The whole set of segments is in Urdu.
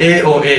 AOA,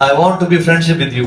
I want to be friendship with you।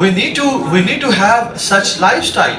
we need to have such lifestyle,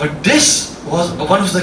But this was one of the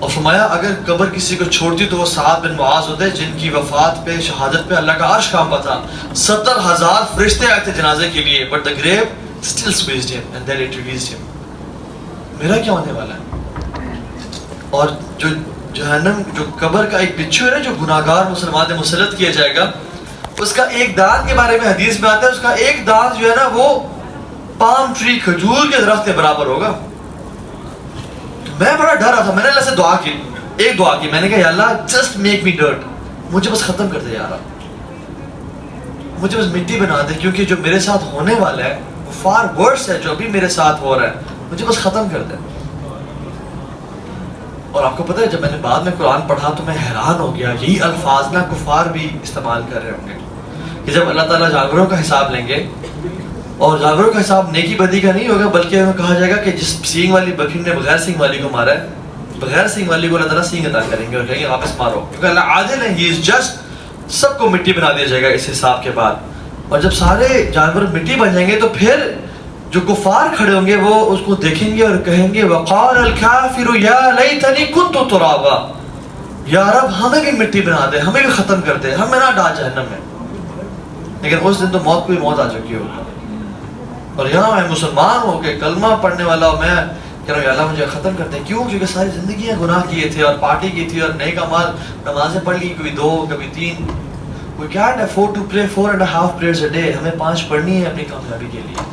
اور فرمایا اگر قبر کسی کو چھوڑتی تو وہ سعد بن معاذ ہوتے جن کی وفات پہ شہادت پہ اللہ کا عرش کانپا تھا. 70,000 فرشتے آئے تھے جنازے کے لیے, but the grave still squeezed him and then it released him. میرا کیا ہونے والا ہے؟ اور جو جہنم, جو قبر کا ایک بچھو ہے نا جو گناہگار مسلمان پہ مسلط کیا جائے گا, اس کا ایک دانت کے بارے میں حدیث میں آتا ہے, اس کا ایک دانت جو ہے نا وہ پام ٹری, کھجور کے درخت کے برابر ہوگا. میں بڑا ڈر رہا تھا, میں نے اللہ سے دعا کی, ایک دعا کی, میں نے کہا یا اللہ جسٹ میک می ڈرٹ, مجھے بس ختم کر دے یار, مجھے بس مٹی بنا دے, کیونکہ جو میرے ساتھ ہونے والا ہے وہ فار ورس ہے جو ابھی میرے ساتھ ہو رہا ہے, مجھے بس ختم کر دے. اور آپ کو پتہ ہے جب میں نے بعد میں قرآن پڑھا تو میں حیران ہو گیا, یہی الفاظ نا کفار بھی استعمال کر رہے ہوں گے کہ جب اللہ تعالیٰ جانوروں کا حساب لیں گے, اور جانوروں کا حساب نیکی بدی کا نہیں ہوگا بلکہ کہا جائے گا کہ جس سینگ والی بکری نے بغیر سینگ والی کو مارا ہے, بغیر سینگ والی کو اللہ تعالیٰ سینگ عطا کریں گے اور کہیں گے واپس مارو, کیونکہ اللہ عادل ہے, ہی از جسٹ, سب کو مٹی بنا دیا جائے گا اس حساب کے بعد. اور جب سارے جانور مٹی بن جائیں گے تو پھر جو کفار کھڑے ہوں گے وہ اس کو دیکھیں گے اور کہیں گے وقال الکافر یا لیتنی کنت ترابا, یا رب ہمیں بھی مٹی بنا دے, ہمیں بھی ختم کر دے, ہمیں نہ ڈال جہنم میں. لیکن اس دن تو موت کو بھی موت آ چکی ہوگی, اور یہاں میں مسلمان ہوں کہ کلمہ پڑھنے والا ہوں, میں کہہ رہا ہوں یا اللہ مجھے ختم کر دے. کیوں؟ کیونکہ ساری زندگیاں گناہ کیے تھے اور پارٹی کی تھی اور نیک اعمال, نمازیں پڑھ لی, کبھی 2 کبھی 3. We can't afford to pray 4.5 prayers a day, ہمیں 5 پڑھنی ہے اپنی کامیابی کے لیے.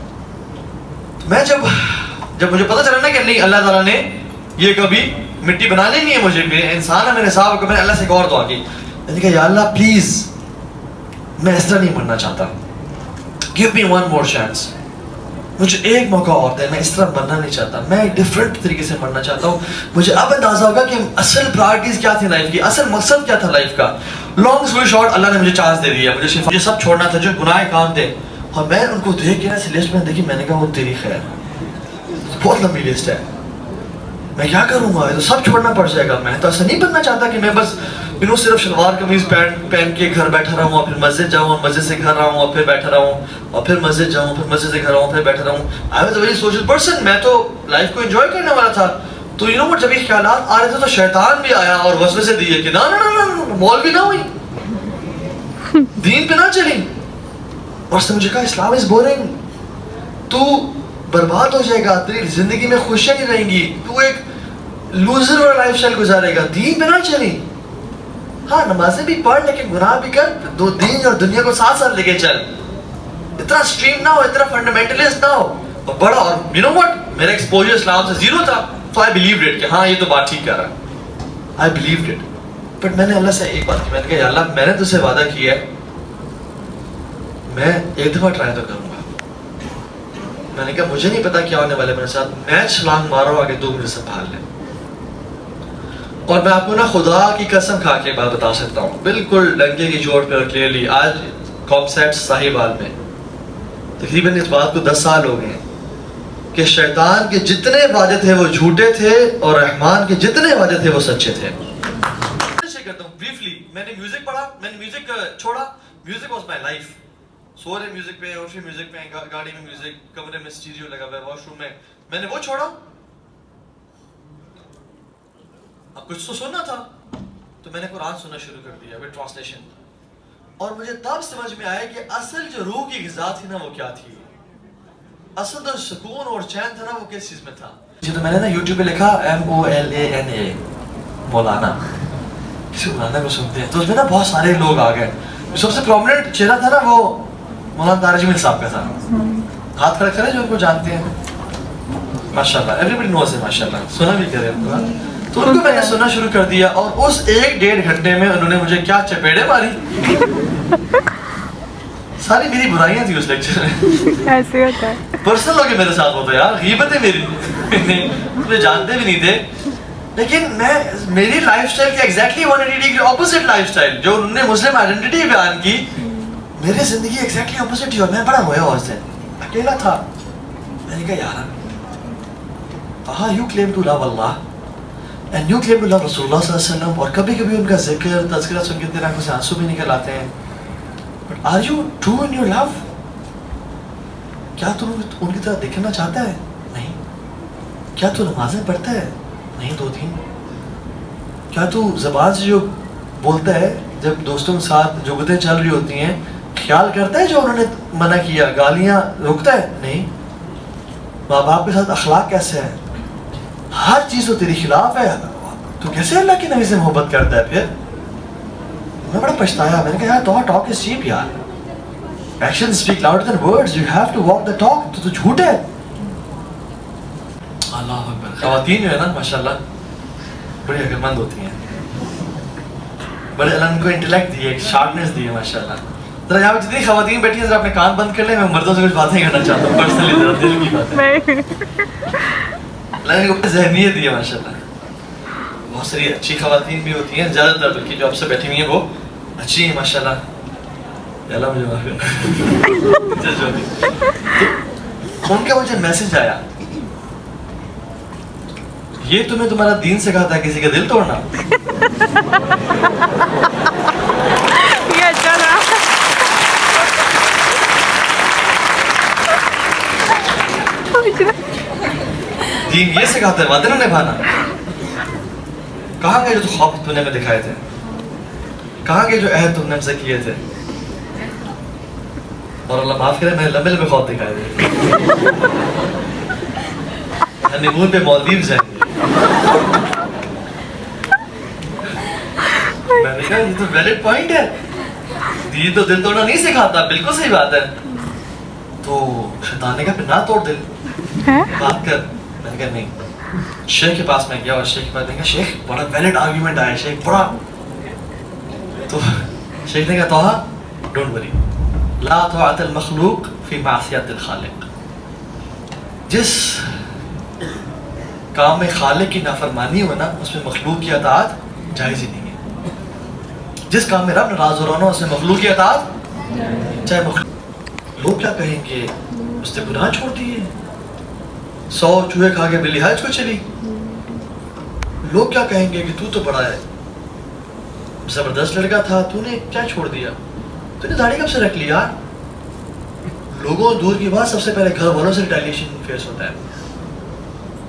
میں جب مجھے پتہ چلا نا کہ نہیں اللہ تعالیٰ نے یہ کبھی مٹی بنا لینی ہے مجھے, میرے انسان ہے میرے صاحب کو, میں نے اللہ سے ایک اور دعا کی, میں نے کہا یا اللہ پلیز میں اس طرح نہیں مرنا چاہتا, give me one more chance, مجھے ایک موقع اور دے, میں اس طرح مرنا نہیں چاہتا, میں ایک ڈفرینٹ طریقے سے مرنا چاہتا ہوں. مجھے اب اندازہ ہوگا کہ اصل پرائرٹیز کیا تھی لائف کی, اصل مقصد کیا تھا لائف کا. لانگ اسٹوری شارٹ, اللہ نے مجھے چانس دے دیا, مجھے سب چھوڑنا تھا جو گناہ کام تھے, اور میں ان کو دیکھ کے نا لسٹ میں دیکھی, میں نے کہا وہ تیری خیر, بہت لمبی لسٹ ہے, میں کیا کروں گا, تو سب چھوڑنا پڑ جائے گا. میں تو ایسا نہیں بننا چاہتا کہ میں بس صرف شلوار قمیض پہن کے گھر بیٹھا رہا ہوں, اور پھر مسجد جاؤں, اور مسجد سے گھر آؤں, اور پھر بیٹھا رہا ہوں, اور پھر مسجد جاؤں, پھر مسجد سے گھر آؤں, پھر بیٹھا رہوں. I was a very social person, میں تو لائف کو انجوائے کرنے والا تھا. تو جب یہ خیالات آ رہے تھے تو شیطان بھی آیا اور وسوسے دیے کہ نا مولوی نہ ہوئی, دین پہ نہ چلی, اور اس نے مجھے کہا اسلام از بورنگ, تو برباد ہو جائے گا, تیری زندگی میں خوشیاں نہیں رہیں گی, تو ایک لوزر والا لائف اسٹائل گزارے گا, دین پہ نہ چلی. ہاں نمازیں بھی پڑھ لیکن گناہ بھی کر, دو دین اور دنیا کو ساتھ ساتھ لے کے چل, اتنا اسٹریم نہ ہو, اتنا فنڈامنٹلسٹ نہ ہو. اور بڑا, اور یو نو وٹ, میرا ایکسپوجر اسلام سے 0 تھا, تو آئی بلیوڈ اٹ کہ ہاں یہ تو بات ٹھیک کہہ رہا ہے, آئی بلیوڈ اٹ. بٹ میں نے اللہ سے ایک بات کی, میں نے کہا یا اللہ میں نے تجھ سے وعدہ کیا ہے, میں ایک دفعہ ٹرائی تو کروں گا. میں نے کہا مجھے نہیں پتا کیا ہونے والے میرے ساتھ, میں چھلانگ مارو آگے تو مجھے سنبھال لیں. اور میں آپ کو نا خدا کی قسم کھا کے بات بتا سکتا ہوں, بالکل ڈنکے کی چوٹ پہ کلیئرلی, آج کامسیٹ صاحبال میں تقریباً اس بات کو 10 سال ہو گئے ہیں کہ شیطان کے جتنے وعدے تھے وہ جھوٹے تھے اور رحمان کے جتنے وعدے تھے وہ سچے تھے. کرتا ہوں بریفلی, میں نے میوزک پڑھا, میں نے میوزک چھوڑا, میوزک واز مائی لائف. سو رہے میوزک پہ, اور پھر میوزک پہ, گاڑی میں میوزک, کمرے میں اسٹیریو لگا ہوا ہے, واش روم میں نے وہ چھوڑا. اب کچھ تو سننا تھا, تو میں نے قرآن سننا شروع کر دیا ود ٹرانسلیشن, اور مجھے تب سمجھ میں آیا کہ اصل جو روح کی غذا تھی نا وہ کیا تھی, اصل جو سکون اور چین تھا نا وہ کس چیز میں تھا. جی تو میں نے نا یوٹیوب پہ لکھا MOLANA, مولانا, کسی مولانا کو سنتے ہیں, تو اس میں نا بہت سارے لوگ آ گئے. سب سے پرومیننٹ چہرہ تھا نا وہ مولانا طارق جمیل صاحب کا تھا, ہاتھ کھڑا کرے جو ان کو جانتے ہیں, ماشاءاللہ ایوریبڈی نوز ہے, ماشاءاللہ سنا بھی کرے ان کو. تو ان کو میں نے سننا شروع کر دیا, اور اس 1-1.5 گھنٹے میں انہوں نے مجھے کیا چپیڑے ماری, ساری میری برائیاں تھی اس لیکچر میں. ایسے ہوتا ہے, پرسنل ہو کے میرے ساتھ ہوتا ہے یار, غیبت ہے میری, مجھے جانتے بھی نہیں تھے. لیکن میں میری لائف سٹائل کی exactly 180 degree opposite life style جو انہوں نے مسلم آئیڈینٹی بیان کی, میری زندگی ایگزیکٹلی اپوزٹ تھی, اور میں بڑا رویا اس دن, اکیلا تھا. میں نے کہا یار کہا you claim to love Allah and you claim to love رسول اللہ صلی اللہ علیہ وسلم, اور کبھی کبھی ان کا ذکر تذکرہ سن کے تیرے آنکھوں سے آنسو بھی نکل آتے ہیں, but are you true in your love? کیا تو ان کی طرح دیکھنا چاہتا ہے؟ نہیں. کیا تو نمازیں پڑھتا ہے؟ نہیں 2-3. کیا تو زبان سے جو بولتا ہے جب دوستوں کے ساتھ جگتیں چل رہی ہوتی ہیں خیال کرتا ہے جو انہوں نے منع کیا گالیاں روکتا ہے؟ نہیں. ماں باپ کے ساتھ اخلاق کیسے ہے؟ ہر چیز تو تیری خلاف ہے. تو کیسے اللہ کی نبی سے محبت کرتا ہے؟ پھر میں بڑا پچھتایا. میں نے کہا یار ٹاک از چیپ یار. Action speak louder than words. You have to walk the talk. تو جھوٹ ہے. اللہ اکبر. خواتین جو ہے نا ماشاءاللہ بڑی عقل مند ہوتی ہیں. بڑے اللہ ان کو انٹلیکٹ دی ہے, ایک شارپنیس دی ہے ماشاءاللہ. ذرا یہاں پہ جتنی خواتین بیٹھی ہیں ذرا اپنے کان بند کر لیں. میں مردوں سے کچھ باتیں کرنا چاہتا ہوں پرسنلی, ذرا دل کی باتیں. اللہ نے کو ذہنیت دی ہے ماشاءاللہ. بہت ساری اچھی خواتین بھی ہوتی ہیں, زیادہ تر بلکہ جو آپ سے بیٹھی ہوئی ہیں وہ اچھی ہیں ماشاءاللہ. اللہ مجھے معاف تو ان کا مجھے میسج آیا, یہ تمہیں تمہارا دین سکھاتا ہے کسی کا دل توڑنا. یہ اچھا تھا. دین یہ سکھاتا ہے وعدے نہ نبھانا. کہاں گئے جو خواب تم نے ہمیں دکھائے تھے؟ کہاں گئے جو عہد تم نے ہم سے کیے تھے؟ اور اللہ معاف کرے میں لمبے لمبے خواب دکھائے تھے. ہنیمون پہ مالدیو جائیں گے. میں نے کہا یہ تو ویلڈ پوائنٹ ہے, دین تو دل توڑنا نہیں سکھاتا. بالکل صحیح بات ہے. تو شیطان نے کہا پھر نہ توڑ دل, بات کر. میں نے کہا نہیں. شیخ کے پاس میں گیا اور شیخ کے پاس دیکھا شیخ بڑا ویلڈ آرگیومنٹ آیا شیخ بڑا. تو شیخ نے کہا توہا ڈونٹ وری لا طاعت المخلوق فی معصیت الخالق. جس کام میں خالق کی نافرمانی ہو نا اس میں مخلوق کی اطاعت جائز ہی نہیں ہے. جس کام میں رب ناراض ہو رہا ہو اس میں مخلوق کی اطاعت چاہے مخلوق. لوگ کیا کہیں گے اس نے گناہ چھوڑ دیے, 100 چوہے کھا کے بلی حج کو چلی. لوگ کیا کہیں گے کہ تو بڑا ہے, زبردست لڑکا تھا, تو نے کیا چھوڑ دیا, تو نے داڑھی کب سے رکھ لی یار. لوگوں دور کی بات سب سے پہلے گھر والوں سے ریٹیلیشن فیس ہوتا ہے.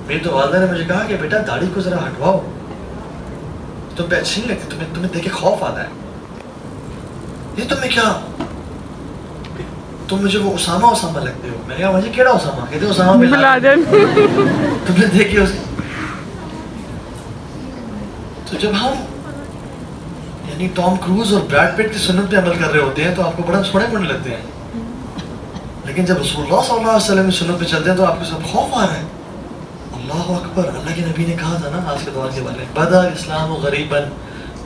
میری تو والدہ نے مجھے کہا کہ بیٹا داڑھی کو ذرا ہٹواؤ, تم پہ اچھی نہیں لگتی, تمہیں دیکھ کے خوف آتا ہے. یہ تمہیں کیا, تم مجھے وہ اسامہ لگتے ہو. میں نے کہا مجھے کیڑا اسامہ؟ کہتے ہیں اسامہ بن لادن. تم نے دیکھی اس. تو جب ہم یعنی ٹام کروز اور بریڈ پٹ کی سنت پہ عمل کر رہے ہوتے ہیں تو آپ کو بڑا سونے پڑنے لگتے ہیں, لیکن جب رسول اللہ صلی اللہ علیہ وسلم کی سنت پہ چلتے ہیں تو آپ کو سب خوف آ رہا ہے. اللہ اکبر. اللہ کے نبی نے کہا تھا نا آج کے دور کے بارے میں, بدا الاسلام غریبا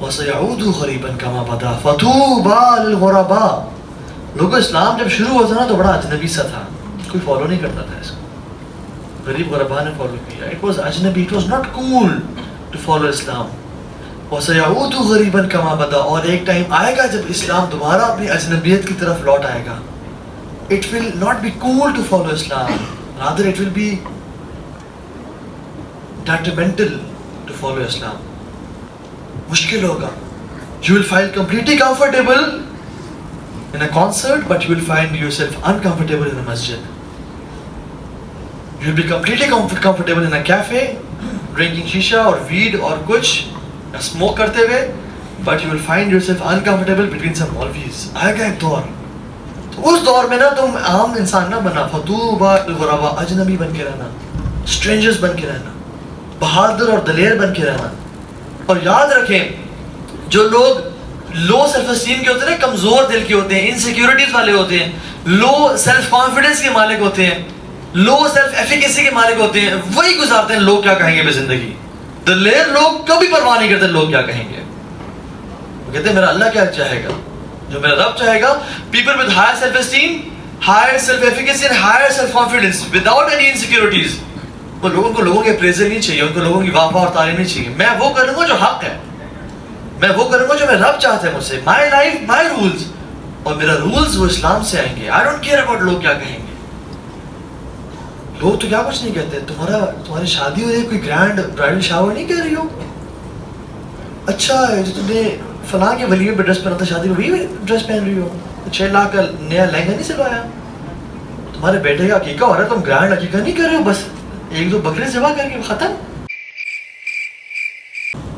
وسيعود غریبا کما بدا فطوبى للغرباء. لوگوں اسلام جب شروع ہوا تھا نا تو بڑا اجنبی سا تھا, کوئی فالو نہیں کرتا تھا اس کو. غریب غربا نے فالو کیا. اٹ واز اجنبی, it was not cool to follow Islam. وسيعود غریبا کما بدا. اور ایک ٹائم آئے گا جب اسلام دوبارہ اپنی اجنبیت کی طرف لوٹ آئے گا. It will not be cool to follow Islam, rather it will be detrimental to follow Islam. مشکل ہوگا. You will find completely comfortable in a concert, but you will find yourself uncomfortable in a masjid. You will be completely comfortable in a cafe, drinking shisha or weed or kuch, smoke کرتے ہوئے, but you will find yourself uncomfortable between some Maulvis. آئے گا ایک دور, اس دور میں نا تم عام انسان نہ بنا, فطوبى للغرباء, اجنبی بن کے رہنا, اسٹرینجرز بن کے رہنا, بہادر اور دلیر بن کے رہنا. اور یاد رکھیں جو لوگ لو سیلف اسٹیم کے ہوتے ہیں, کمزور دل کے ہوتے ہیں, انسیکیورٹیز والے ہوتے ہیں, لو سیلف کانفیڈنس کے مالک ہوتے ہیں, لو سیلف ایفیکیسی کے مالک ہوتے ہیں, وہی گزارتے ہیں لوگ کیا کہیں گے بے زندگی. دلیر لوگ کبھی پرواہ نہیں کرتے لوگ کیا کہیں گے. وہ کہتے ہیں میرا اللہ کیا چاہے گا, جو میرا رب چاہے گا. People with higher self esteem, higher self efficacy and higher self confidence without any insecurities. وہ لوگوں کو لوگوں کے اپریزل نہیں چاہیے, ان کو لوگوں کی واہ واہ اور تعریف نہیں چاہیے. میں وہ کروں گا جو حق ہے, میں وہ کروں گا جو میرا رب چاہتا ہے مجھ سے. مائی لائف مائی رولز, اور میرا رولز وہ اسلام سے آئیں گے. آئی ڈونٹ کیئر اباؤٹ لوگ کیا کہیں گے. لوگ تو کیا کچھ نہیں کہتے. تمہاری شادی ہو رہی ہے, کوئی گرینڈ برائڈل شاور نہیں کہہ رہی ہو. اچھا ہے جو تم نے فلاں کے ولیمے پہ ڈریس پہنا تھا, شادی میں وہی ڈریس پہن رہی ہو. 6 لاکھ کا نیا لہنگا نہیں سلوایا. تمہارے بیٹے کا عقیقہ ہو رہا ہے, تم گرینڈ عقیقہ نہیں کر رہے ہو, بس 1-2 بکرے ذبح کر کے ختم.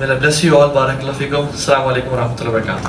May Allah bless you all. Barakallahu fikum. Assalamu alaikum wa rahmatullahi wa barakatuh.